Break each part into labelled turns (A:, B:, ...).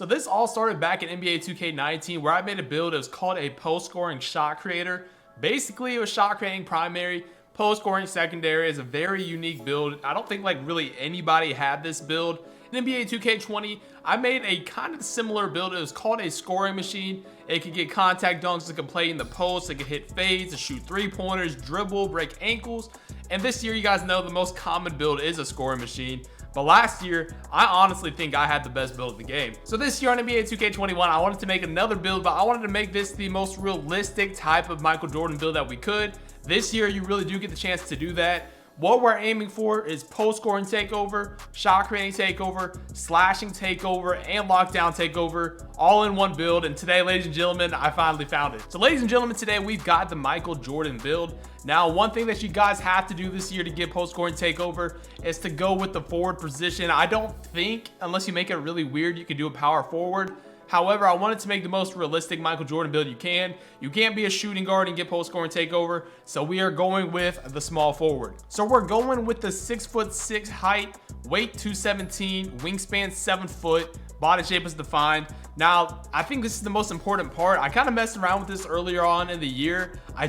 A: So this all started back in NBA 2K19 where I made a build. It was called a post scoring shot creator. Basically, it was shot creating primary, post scoring secondary. Is a very unique build. I don't think like really anybody had this build. In NBA 2K20, I made a kind of similar build. It was called a scoring machine. It could get contact dunks, it could play in the post, it could hit fades, it shoot 3-pointers, dribble, break ankles. And this year, you guys know the most common build is a scoring machine. But last year, I honestly think I had the best build of the game. So this year on NBA 2K21, I wanted to make another build, but I wanted to make this the most realistic type of Michael Jordan build that we could. This year, you really do get the chance to do that. What we're aiming for is post scoring takeover, shot creating takeover, slashing takeover, and lockdown takeover, all in one build. And today, ladies and gentlemen, I finally found it. So ladies and gentlemen, today we've got the Michael Jordan build. Now, one thing that you guys have to do this year to get post scoring takeover is to go with the forward position. I don't think, unless you make it really weird, you can do a power forward. However, I wanted to make the most realistic Michael Jordan build you can. You can't be a shooting guard and get post scoring takeover. So we are going with the small forward. So we're going with the 6'6" height, weight 217, wingspan 7 foot, body shape is defined. Now, I think this is the most important part. I kind of messed around with this earlier on in the year. I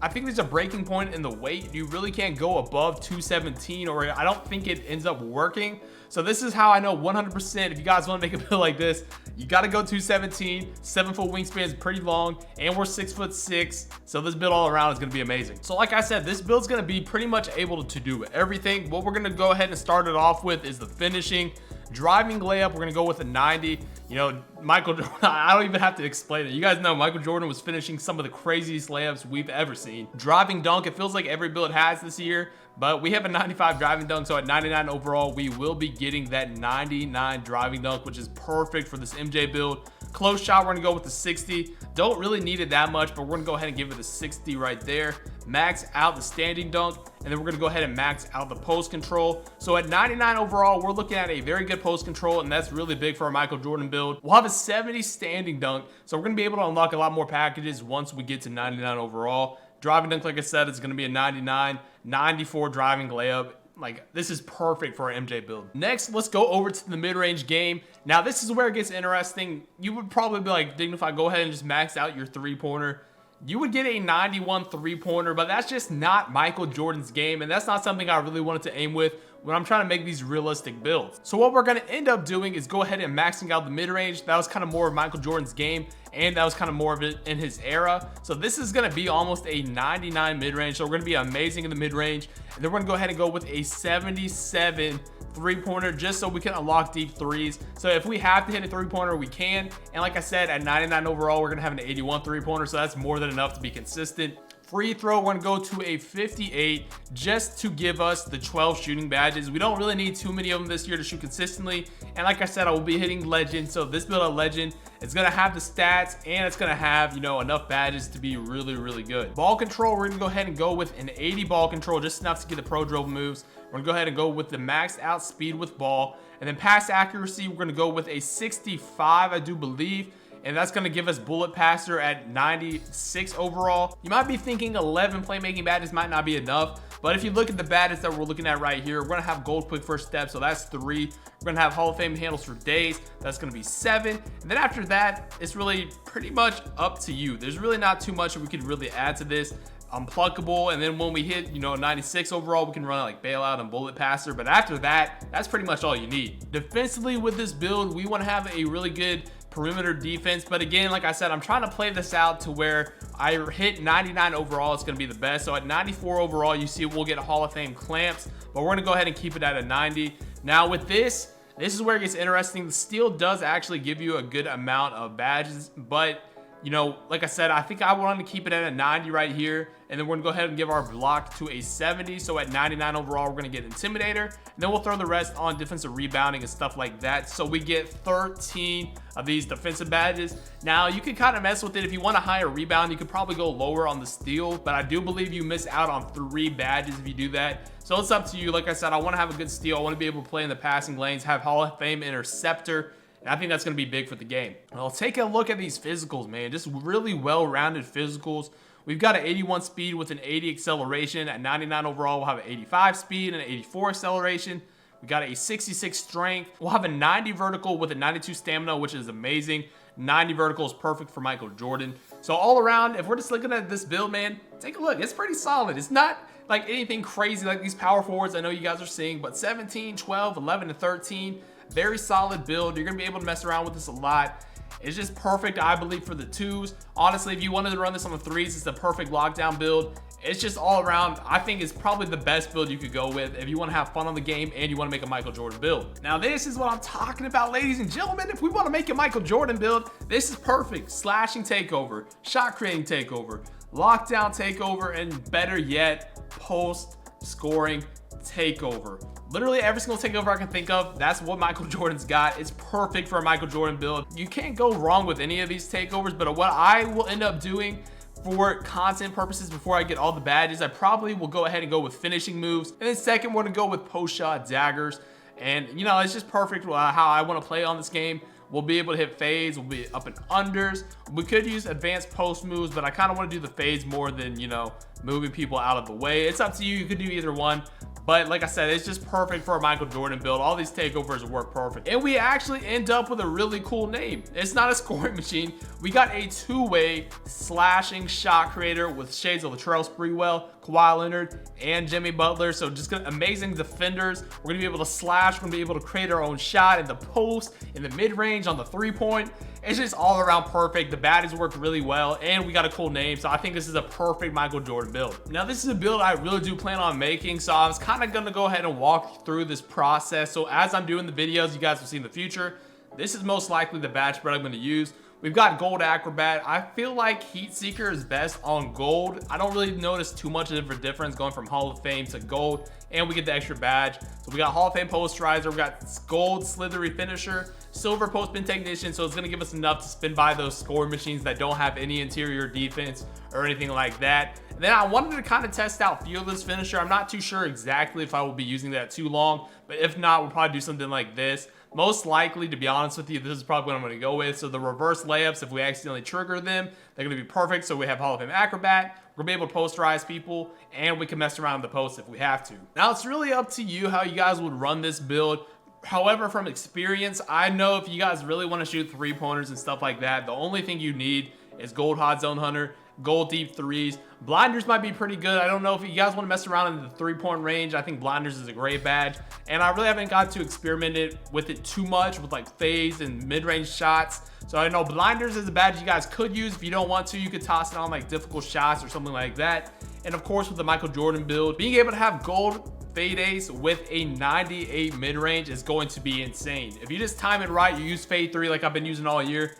A: think there's a breaking point in the weight. You really can't go above 217, or I don't think it ends up working. So this is how I know 100% if you guys want to make a build like this, you got to go 217, 7 foot wingspan is pretty long, and we're 6'6". So this build all around is going to be amazing. So like I said, this build's going to be pretty much able to do everything. What we're going to go ahead and start it off with is the finishing. Driving layup, we're going to go with a 90. You know, Michael Jordan, I don't even have to explain it. You guys know Michael Jordan was finishing some of the craziest layups we've ever seen. Driving dunk, it feels like every build has this year, but we have a 95 driving dunk, so at 99 overall, we will be getting that 99 driving dunk, which is perfect for this MJ build. Close shot, we're gonna go with the 60. Don't really need it that much, but we're gonna go ahead and give it a 60 right there. Max out the standing dunk, and then we're gonna go ahead and max out the post control. So at 99 overall, we're looking at a very good post control, and that's really big for our Michael Jordan build. We'll have a 70 standing dunk, so we're gonna be able to unlock a lot more packages once we get to 99 overall. Driving dunk, like I said, it's gonna be a 99, 94 driving layup. Like, this is perfect for our MJ build. Next, let's go over to the mid-range game. Now, this is where it gets interesting. You would probably be like, Dignified, go ahead and just max out your three-pointer. You would get a 91 three-pointer, but that's just not Michael Jordan's game, and that's not something I really wanted to aim with when I'm trying to make these realistic builds. So what we're going to end up doing is go ahead and maxing out the mid-range. That was kind of more of Michael Jordan's game, and that was kind of more of it in his era. So this is going to be almost a 99 mid-range. So we're going to be amazing in the mid-range, and then we're going to go ahead and go with a 77 three-pointer just so we can unlock deep threes. So if we have to hit a three-pointer, we can. And like I said, at 99 overall, we're gonna have an 81 three-pointer, so that's more than enough to be consistent. Free throw, we're gonna go to a 58 just to give us the 12 shooting badges. We don't really need too many of them this year to shoot consistently. And like I said, I will be hitting legend. So this build of legend, it's gonna have the stats and it's gonna have, you know, enough badges to be really, really good. Ball control, we're gonna go ahead and go with an 80 ball control, just enough to get the pro dribble moves. We're gonna go ahead and go with the maxed out speed with ball. And then pass accuracy, we're gonna go with a 65, I do believe. And that's gonna give us bullet passer at 96 overall. You might be thinking 11 playmaking badges might not be enough, but if you look at the badges that we're looking at right here, we're gonna have gold quick first step, so that's 3. We're gonna have Hall of Fame handles for days, that's gonna be 7. And then after that, it's really pretty much up to you. There's really not too much that we could really add to this. Unpluckable, and then when we hit, you know, 96 overall, we can run like bailout and bullet passer, but after that, that's pretty much all you need. Defensively with this build, we want to have a really good perimeter defense, but again, like I said, I'm trying to play this out to where I hit 99 overall, it's going to be the best. So at 94 overall, you see we'll get Hall of Fame clamps, but we're going to go ahead and keep it at a 90. Now with this is where it gets interesting. The steal does actually give you a good amount of badges, but you know, like I said, I think I wanted to keep it at a 90 right here. And then we're gonna go ahead and give our block to a 70. So at 99 overall, we're gonna get Intimidator. And then we'll throw the rest on defensive rebounding and stuff like that. So we get 13 of these defensive badges. Now, you can kind of mess with it. If you want a higher rebound, you could probably go lower on the steal. But I do believe you miss out on 3 badges if you do that. So it's up to you. Like I said, I wanna have a good steal. I wanna be able to play in the passing lanes, have Hall of Fame interceptor. And I think that's going to be big for the game. Well, take a look at these physicals, man. Just really well-rounded physicals. We've got an 81 speed with an 80 acceleration. At 99 overall, we'll have an 85 speed and an 84 acceleration. We got a 66 strength. We'll have a 90 vertical with a 92 stamina, which is amazing. 90 vertical is perfect for Michael Jordan. So all around, if we're just looking at this build, man, take a look. It's pretty solid. It's not like anything crazy like these power forwards I know you guys are seeing, but 17, 12, 11, and 13, very solid build. You're gonna be able to mess around with this a lot. It's just perfect, I believe, for the 2s. Honestly, if you wanted to run this on the 3s, it's the perfect lockdown build. It's just all around, I think it's probably the best build you could go with if you want to have fun on the game and you want to make a Michael Jordan build. Now, this is what I'm talking about, ladies and gentlemen. If we want to make a Michael Jordan build, this is perfect. Slashing takeover, shot creating takeover, lockdown takeover, and better yet, post scoring takeover. Literally every single takeover I can think of, that's what Michael Jordan's got. It's perfect for a Michael Jordan build. You can't go wrong with any of these takeovers, but what I will end up doing for content purposes before I get all the badges, I probably will go ahead and go with finishing moves. And then second, we're gonna go with post shot daggers. And you know, it's just perfect how I want to play on this game. We'll be able to hit fades, we'll be up and unders. We could use advanced post moves, but I kind of want to do the fades more than, you know, moving people out of the way. It's up to you, you could do either one. But like I said, it's just perfect for a Michael Jordan build. All these takeovers work perfect. And we actually end up with a really cool name. It's not a scoring machine. We got a two-way slashing shot creator with shades of Latrell Sprewell, Kawhi Leonard, and Jimmy Butler. So just amazing defenders. We're gonna be able to slash. We're gonna be able to create our own shot in the post, in the mid-range, on the three-point. It's just all around perfect. The baddies work really well, and we got a cool name. So I think this is a perfect Michael Jordan build. Now, this is a build I really do plan on making. So I was kind of gonna go ahead and walk through this process. So as I'm doing the videos you guys will see in the future, this is most likely the badge spread I'm gonna use. We've got Gold Acrobat. I feel like Heat Seeker is best on gold. I don't really notice too much of a difference going from Hall of Fame to gold, and we get the extra badge. So we got Hall of Fame Posterizer, we got gold Slithery Finisher, silver Post Spin Technician, so it's gonna give us enough to spin by those scoring machines that don't have any interior defense or anything like that. And then I wanted to kind of test out Fearless Finisher. I'm not too sure exactly if I will be using that too long, but if not, we'll probably do something like this. Most likely, to be honest with you, this is probably what I'm going to go with. So the reverse layups, if we accidentally trigger them, they're going to be perfect. So we have Hall of Fame Acrobat. We're going to be able to posterize people, and we can mess around the post if we have to. Now, it's really up to you how you guys would run this build. However, from experience, I know if you guys really want to shoot three-pointers and stuff like that, the only thing you need is Gold Hot Zone Hunter, Gold Deep Threes. Blinders might be pretty good. I don't know if you guys want to mess around in the three-point range. I think Blinders is a great badge, and I really haven't got to experiment with it too much with like fades and mid-range shots. So I know Blinders is a badge you guys could use. If you don't want to, you could toss it on like difficult shots or something like that. And of course, with the Michael Jordan build, being able to have gold fade ace with a 98 mid-range is going to be insane. If you just time it right, you use fade 3 like I've been using all year,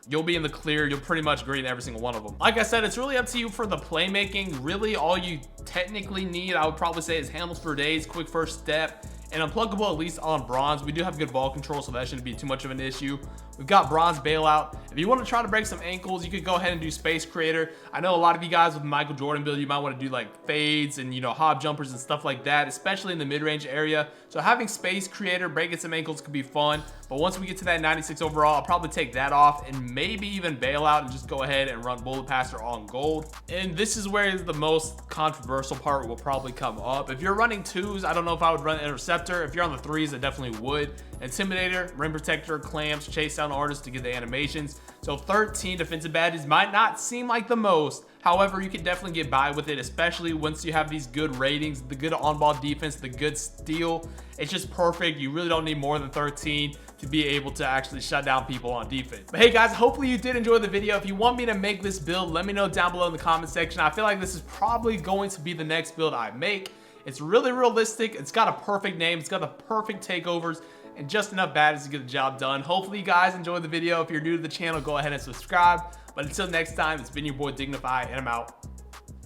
A: you'll be in the clear. You'll pretty much green every single one of them. Like I said, it's really up to you for the playmaking. Really, all you technically need, I would probably say, is handles for days, quick first step, and unpluggable at least on bronze. We do have good ball control, so that shouldn't be too much of an issue. We've got bronze bailout. If you want to try to break some ankles, you could go ahead and do space creator. I know a lot of you guys with Michael Jordan build, you might want to do like fades and, you know, hob jumpers and stuff like that, especially in the mid-range area. So having space creator, breaking some ankles could be fun. But once we get to that 96 overall, I'll probably take that off and maybe even bail out and just go ahead and run bullet passer on gold. And this is where the most controversial part will probably come up. If you're running 2s, I don't know if I would run interceptor. If you're on the 3s, I definitely would. Intimidator, rim protector, clamps, chase down artist to get the animations. So 13 defensive badges might not seem like the most. However, you can definitely get by with it, especially once you have these good ratings, the good on-ball defense, the good steal. It's just perfect. You really don't need more than 13 to be able to actually shut down people on defense. But hey guys, hopefully you did enjoy the video. If you want me to make this build, let me know down below in the comment section. I feel like this is probably going to be the next build I make. It's really realistic. It's got a perfect name. It's got the perfect takeovers and just enough badges to get the job done. Hopefully you guys enjoyed the video. If you're new to the channel, go ahead and subscribe. But until next time, it's been your boy Dignify, and I'm out.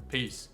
A: Peace.